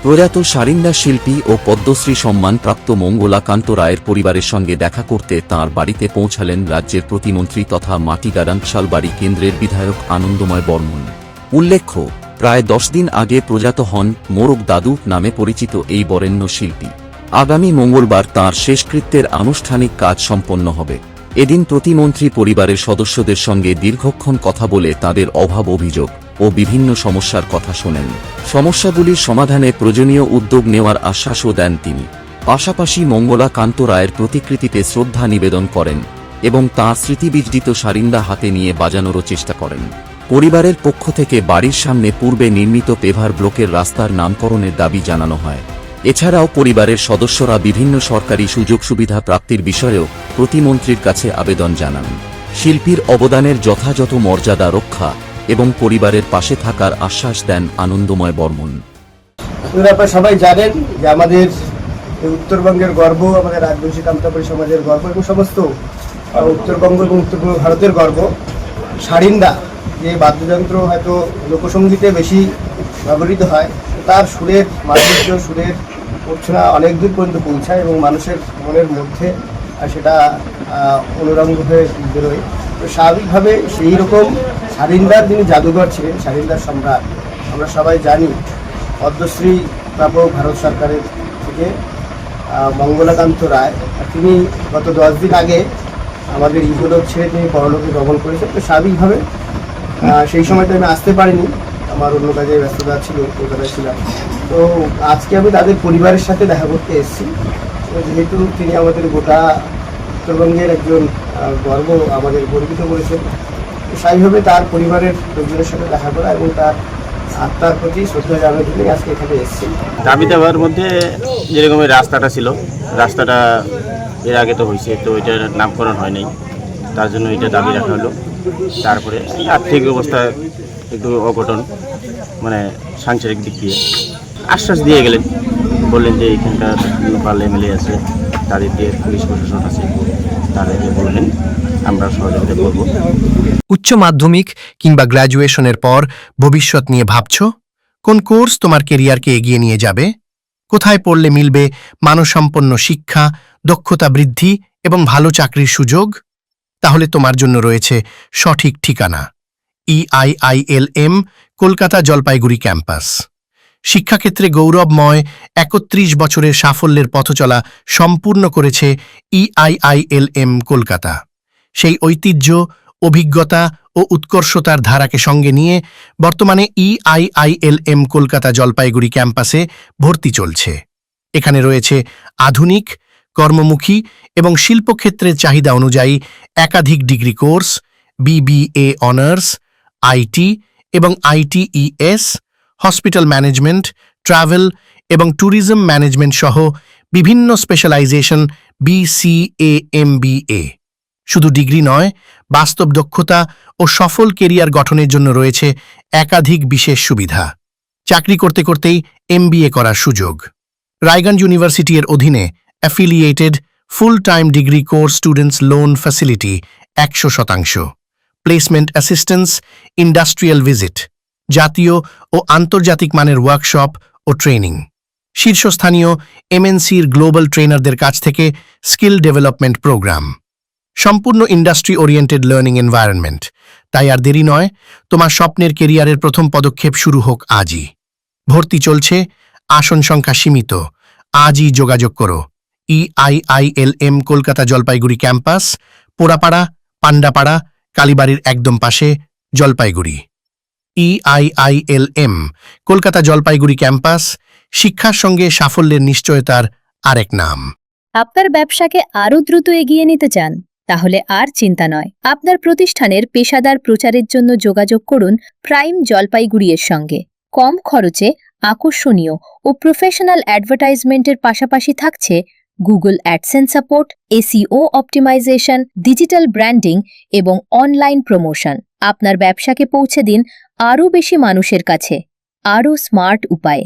প্রয়াত সারিন্দা শিল্পী ও পদ্মশ্রী সম্মানপ্রাপ্ত মঙ্গলা কান্ত রায়ের পরিবারের সঙ্গে দেখা করতে তাঁর বাড়িতে পৌঁছালেন রাজ্যের প্রতিমন্ত্রী তথা মাটিগাড়ান শালবাড়ি কেন্দ্রের বিধায়ক আনন্দময় বর্মন। উল্লেখ্য, প্রায় 10 দিন আগে প্রয়াত হন মোরগ দাদু নামে পরিচিত এই বরেণ্য শিল্পী। আগামী মঙ্গলবার তাঁর শেষকৃত্যের আনুষ্ঠানিক কাজ সম্পন্ন হবে। এদিন প্রতিমন্ত্রী পরিবারের সদস্যদের সঙ্গে দীর্ঘক্ষণ কথা বলে তাঁদের অভাব অভিযোগ ও বিভিন্ন সমস্যার কথা শোনেন। সমস্যাগুলির সমাধানে প্রয়োজনীয় উদ্যোগ নেওয়ার আশ্বাসও দেন তিনি। পাশাপাশি মঙ্গলা কান্ত রায়ের প্রতিকৃতিতে শ্রদ্ধা নিবেদন করেন এবং তাঁর স্মৃতিবিজড়িত সারিন্দা হাতে নিয়ে বাজানোরও চেষ্টা করেন। পরিবারের পক্ষ থেকে বাড়ির সামনে পূর্বে নির্মিত পেভার ব্লকের রাস্তার নামকরণের দাবি জানানো হয়। এছাড়াও পরিবারের সদস্যরা বিভিন্ন সরকারি সুযোগ সুবিধা প্রাপ্তির বিষয়েও প্রতিমন্ত্রীর কাছে আবেদন জানান। শিল্পীর অবদানের যথাযথ মর্যাদা রক্ষা এবং পরিবারের পাশে থাকার আশ্বাস দেন আনন্দময় বর্মন। আপনারা সবাই জানেন যে আমাদের উত্তরবঙ্গের গর্ব, আমাদের রাজবংশী কামতাপুরী সমাজের গর্ব এবং সমস্ত উত্তরবঙ্গ এবং উত্তরপূর্ব ভারতের গর্ব সারিন্দা, যে বাদ্যযন্ত্র হয়তো লোকসঙ্গীতে বেশি ব্যবহৃত হয়, তার সুরের মাধুর্য, সুরের মূর্ছনা অনেক দূর পর্যন্ত পৌঁছায় এবং মানুষের মনের মধ্যে সেটা অনুরঙ্গ হয়ে বেরোয়। তো স্বাভাবিকভাবে সেই রকম সারিন্দার যিনি জাদুঘর ছিলেন, সারিন্দার সম্রাট, আমরা সবাই জানি পদ্মশ্রী প্রাপক ভারত সরকারের থেকে মঙ্গলাকান্ত রায়, তিনি গত 10 দিন আগে আমাদের ইহলোক ছেড়ে তিনি পরলোকে গমন করেছেন। তো স্বাভাবিকভাবে সেই সময় তো আমি আসতে পারিনি, আমার অন্য কাজে ব্যস্ততা ছিল, কলকাতায় ছিলাম। তো আজকে আমি তাদের পরিবারের সাথে দেখা করতে এসেছি। যেহেতু তিনি আমাদের গোটা উত্তরবঙ্গের একজন গর্ব, আমাদের গর্বিত করেছেন, স্বাভাবিকভাবে তার পরিবারের লোকজনের সাথে দেখা করা এবং তার আত্মার প্রতি শ্রদ্ধা জানানোর জন্যই আজকে এখানে এসেছি। দাবি দেওয়ার মধ্যে যেরকম রাস্তাটা ছিল, রাস্তাটা এর আগে তো হয়েছে, তো এটার নামকরণ হয় নাই, তার জন্য এটা দাবি রাখা হলো। তারপরে আর্থিক অবস্থা একটু অঘটন, মানে সাংসারিক দিক দিয়ে আশ্বাস দিয়ে গেলেন, বললেন যে এখানকার পার্লে এমএলএ আছে, তাদের দিয়ে পুলিশ প্রশাসন আছে, তাদেরকে বললেন আমরা সহযোগিতা করব। উচ্চ মাধ্যমিক কিংবা গ্র্যাজুয়েশনের পর ভবিষ্যৎ নিয়ে ভাবছো? কোন কোর্স তোমার কেরিয়ারকে এগিয়ে নিয়ে যাবে? কোথায় পড়লে মিলবে মানসম্পন্ন শিক্ষা, দক্ষতা বৃদ্ধি এবং ভালো চাকরির সুযোগ? তাহলে তোমার জন্য রয়েছে সঠিক ঠিকানা, EIILM কলকাতা জলপাইগুড়ি ক্যাম্পাস। শিক্ষাক্ষেত্রে গৌরবময় 31 বছরের সাফল্যের পথচলা সম্পূর্ণ করেছে EIILM কলকাতা। সেই ঐতিহ্য, অভিজ্ঞতা ও উৎকর্ষতার ধারাকে সঙ্গে নিয়ে বর্তমানে EIILM কলকাতা জলপাইগুড়ি ক্যাম্পাসে ভর্তি চলছে। এখানে রয়েছে আধুনিক, কর্মমুখী এবং শিল্পক্ষেত্রের চাহিদা অনুযায়ী একাধিক degree course, BBA honours, IT এবং ITES, হসপিটাল ম্যানেজমেন্ট, ট্রাভেল এবং ট্যুরিজম ম্যানেজমেন্ট সহ বিভিন্ন স্পেশালাইজেশন BCA MBA। শুধু ডিগ্রি নয়, বাস্তব দক্ষতা ও সফল কেরিয়ার গঠনের জন্য রয়েছে একাধিক বিশেষ সুবিধা। চাকরি করতে করতেই MBA করার সুযোগ। রায়গঞ্জ ইউনিভার্সিটি এর অধীনে affiliated full time degree course students loan facility 100%, placement assistance, industrial visit, জাতীয় ও আন্তর্জাতিক মানের ওয়ার্কশপ ও ট্রেনিং, শীর্ষস্থানীয় MNC'র গ্লোবাল ট্রেনারদের কাছ থেকে স্কিল ডেভেলপমেন্ট প্রোগ্রাম, সম্পূর্ণ ইন্ডাস্ট্রি ওরিয়েন্টেড লার্নিং এনভায়রনমেন্ট। তাই আর দেরি নয়, তোমার স্বপ্নের কেরিয়ারের প্রথম পদক্ষেপ শুরু হোক আজই। ভর্তি চলছে, আসন সংখ্যা সীমিত। আজই যোগাযোগ করো। EIILM কলকাতা জলপাইগুড়ি ক্যাম্পাস, পোড়াপাড়া, পান্ডাপাড়া, কালীবাড়ির একদম পাশে, জলপাইগুড়ি। EIILM কলকাতা জলপাইগুড়ি ক্যাম্পাস, শিক্ষার সঙ্গে সাফল্যের নিশ্চয়তার আরেক নাম। আপনার ব্যবসাকে আরও দ্রুত এগিয়ে নিতে চান? তাহলে আর চিন্তা নয়। আপনার প্রতিষ্ঠানের পেশাদার প্রচারের জন্য যোগাযোগ করুন প্রাইম জলপাইগুড়ির সঙ্গে। কম খরচে আকর্ষণীয় ও প্রফেশনাল অ্যাডভার্টাইজমেন্টের পাশাপাশি থাকছে Google AdSense support, SEO optimisation, digital branding এবং অনলাইন প্রমোশন। আপনার ব্যবসাকে পৌঁছে দিন আরও বেশি মানুষের কাছে, আরও স্মার্ট উপায়ে।